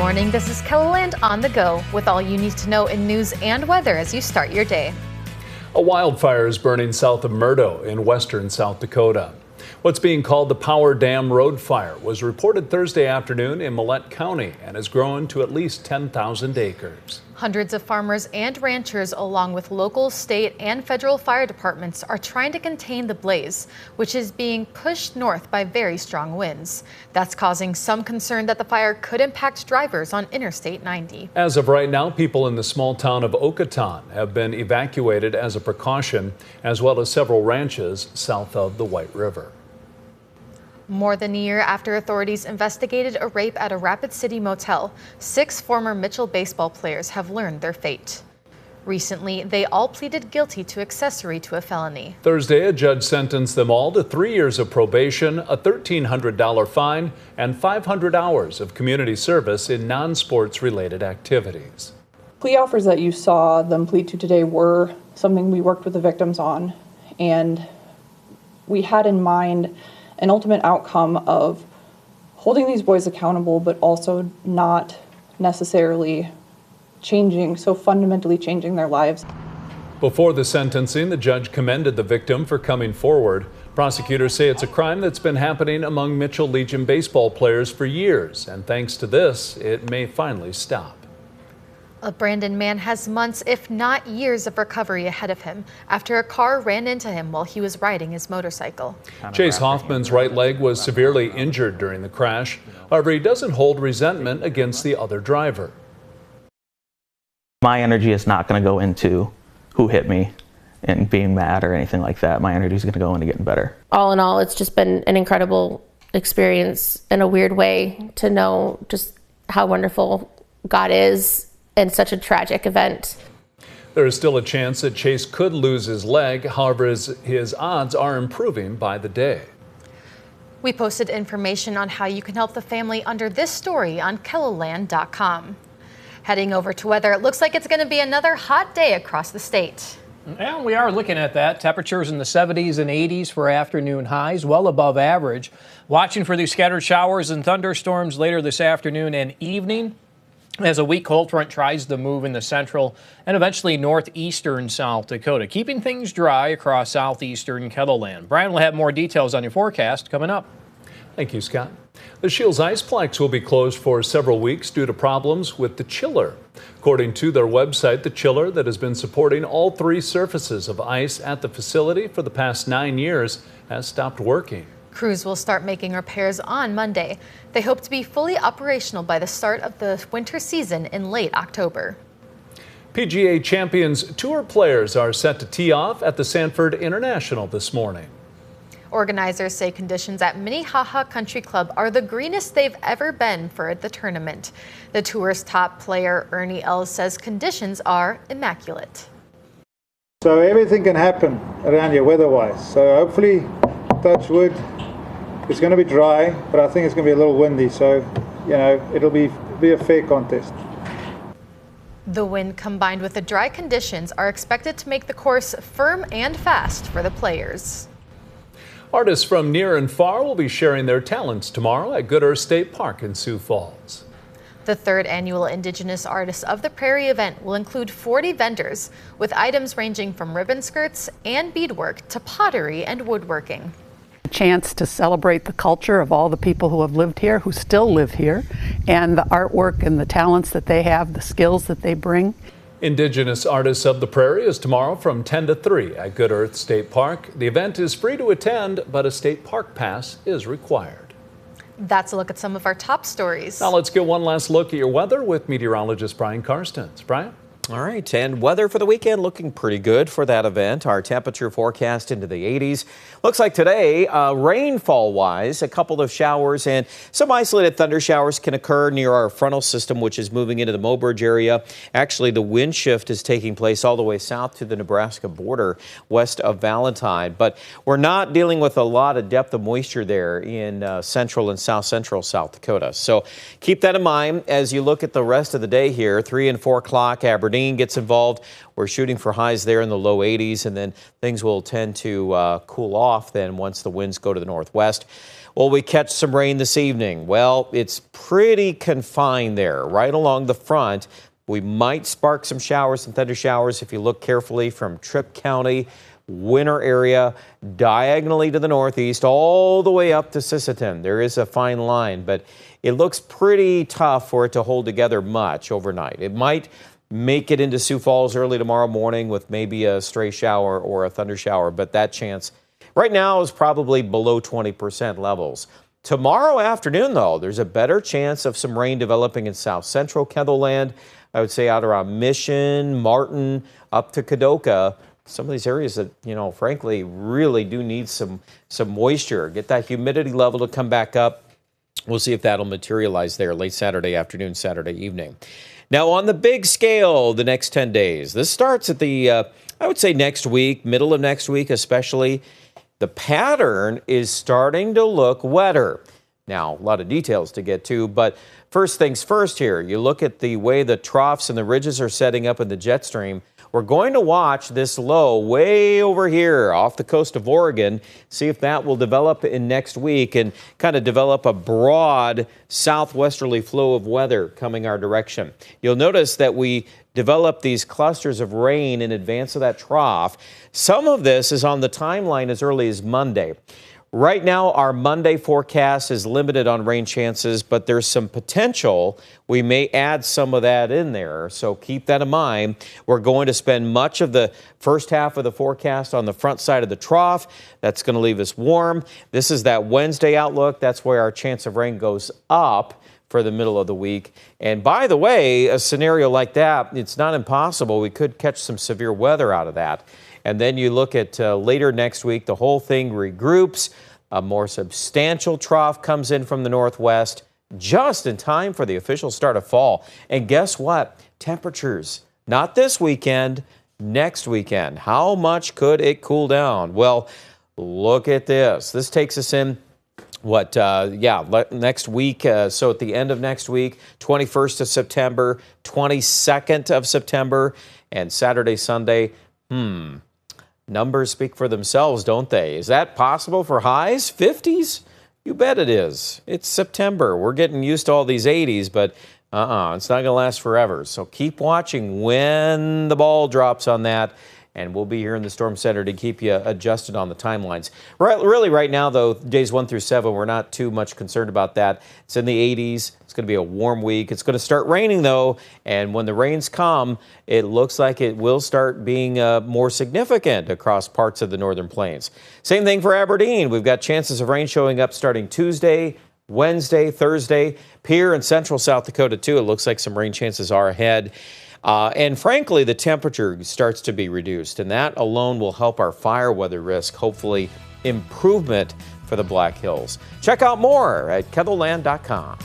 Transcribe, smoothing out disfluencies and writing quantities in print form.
morning. This is KELOLAND on the go with all you need to know in news and weather as you start your day. A wildfire is burning south of Murdo in western South Dakota. What's being called the Power Dam Road Fire was reported Thursday afternoon in Millette County and has grown to at least 10,000 acres. Hundreds of farmers and ranchers, along with local, state, and federal fire departments, are trying to contain the blaze, which is being pushed north by very strong winds. That's causing some concern that the fire could impact drivers on Interstate 90. As of right now, people in the small town of Okatan have been evacuated as a precaution, as well as several ranches south of the White River. More than a year after authorities investigated a rape at a Rapid City motel, 6 former Mitchell baseball players have learned their fate. Recently, they all pleaded guilty to accessory to a felony. Thursday, a judge sentenced them all to 3 years of probation, a $1,300 fine, and 500 hours of community service in non-sports related activities. Plea offers that you saw them plead to today were something we worked with the victims on, and we had in mind an ultimate outcome of holding these boys accountable, but also not necessarily fundamentally changing their lives. Before the sentencing, the judge commended the victim for coming forward. Prosecutors say it's a crime that's been happening among Mitchell Legion baseball players for years, and thanks to this, it may finally stop. A Brandon man has months, if not years, of recovery ahead of him after a car ran into him while he was riding his motorcycle. Chase Hoffman's right leg was severely injured during the crash. However, he doesn't hold resentment against the other driver. My energy is not going to go into who hit me and being mad or anything like that. My energy is going to go into getting better. All in all, it's just been an incredible experience in a weird way to know just how wonderful God is in such a tragic event. There is still a chance that Chase could lose his leg. However, his odds are improving by the day. We posted information on how you can help the family under this story on KELOLAND.com. Heading over to weather, it looks like it's going to be another hot day across the state. And we are looking at that. Temperatures in the 70s and 80s for afternoon highs, well above average. Watching for these scattered showers and thunderstorms later this afternoon and evening, as a weak cold front tries to move in the central and eventually northeastern South Dakota, keeping things dry across southeastern KELOLAND. Brian will have more details on your forecast coming up. Thank you, Scott. The Shields Iceplex will be closed for several weeks due to problems with the chiller. According to their website, the chiller that has been supporting all 3 surfaces of ice at the facility for the past 9 years has stopped working. Crews will start making repairs on Monday. They hope to be fully operational by the start of the winter season in late October. PGA Champions Tour players are set to tee off at the Sanford International this morning. Organizers say conditions at Minnehaha Country Club are the greenest they've ever been for the tournament. The tour's top player, Ernie Els, says conditions are immaculate. So everything can happen around here weather-wise. So hopefully, touch wood, it's going to be dry, but I think it's going to be a little windy. So, it'll be a fair contest. The wind combined with the dry conditions are expected to make the course firm and fast for the players. Artists from near and far will be sharing their talents tomorrow at Good Earth State Park in Sioux Falls. The 3rd annual Indigenous Artists of the Prairie event will include 40 vendors with items ranging from ribbon skirts and beadwork to pottery and woodworking. A chance to celebrate the culture of all the people who have lived here, who still live here, and the artwork and the talents that they have, the skills that they bring. Indigenous Artists of the Prairie is tomorrow from 10 to 3 at Good Earth State Park. The event is free to attend, but a state park pass is required. That's a look at some of our top stories. Now let's get one last look at your weather with meteorologist Brian Karstens. Brian? All right, and weather for the weekend looking pretty good for that event. Our temperature forecast into the 80s. Looks like today, rainfall-wise, a couple of showers and some isolated thunder showers can occur near our frontal system, which is moving into the Mobridge area. Actually, the wind shift is taking place all the way south to the Nebraska border, west of Valentine. But we're not dealing with a lot of depth of moisture there in central and south central South Dakota. So keep that in mind as you look at the rest of the day here. 3 and 4 o'clock, Aberdeen gets involved. We're shooting for highs there in the low 80s, and then things will tend to cool off then once the winds go to the northwest. Will we catch some rain this evening? Well, it's pretty confined there, right along the front. We might spark some showers and thunder showers if you look carefully from Tripp County, Winter area, diagonally to the northeast, all the way up to Sisseton. There is a fine line, but it looks pretty tough for it to hold together much overnight. It might make it into Sioux Falls early tomorrow morning with maybe a stray shower or a thunder shower, but that chance right now is probably below 20% levels. Tomorrow afternoon, though, there's a better chance of some rain developing in south central Ketherland. I would say out around Mission, Martin, up to Kadoka. Some of these areas that, frankly, really do need some moisture. Get that humidity level to come back up. We'll see if that'll materialize there late Saturday afternoon, Saturday evening. Now, on the big scale, the next 10 days. This starts at the, I would say next week, middle of next week especially. The pattern is starting to look wetter. Now, a lot of details to get to, but first things first here. You look at the way the troughs and the ridges are setting up in the jet stream. We're going to watch this low way over here off the coast of Oregon, see if that will develop in next week and kind of develop a broad southwesterly flow of weather coming our direction. You'll notice that we develop these clusters of rain in advance of that trough. Some of this is on the timeline as early as Monday. Right now, our Monday forecast is limited on rain chances, but there's some potential. We may add some of that in there, so keep that in mind. We're going to spend much of the first half of the forecast on the front side of the trough. That's going to leave us warm. This is that Wednesday outlook. That's where our chance of rain goes up for the middle of the week. And by the way, a scenario like that, it's not impossible. We could catch some severe weather out of that. And then you look at later next week, the whole thing regroups. A more substantial trough comes in from the northwest just in time for the official start of fall. And guess what? Temperatures, not this weekend, next weekend. How much could it cool down? Well, look at this. This takes us in next week. So at the end of next week, 21st of September, 22nd of September, and Saturday, Sunday. Numbers speak for themselves, don't they? Is that possible for highs? 50s? You bet it is. It's September. We're getting used to all these 80s, but it's not going to last forever. So keep watching when the ball drops on that, and we'll be here in the Storm Center to keep you adjusted on the timelines. Really, right now, though, days 1 through 7, we're not too much concerned about that. It's in the 80s. It's going to be a warm week. It's going to start raining, though, and when the rains come, it looks like it will start being more significant across parts of the northern plains. Same thing for Aberdeen. We've got chances of rain showing up starting Tuesday, Wednesday, Thursday. Pierre and central South Dakota, too. It looks like some rain chances are ahead. And frankly, the temperature starts to be reduced, and that alone will help our fire weather risk, hopefully improvement for the Black Hills. Check out more at KETHLELAND.com.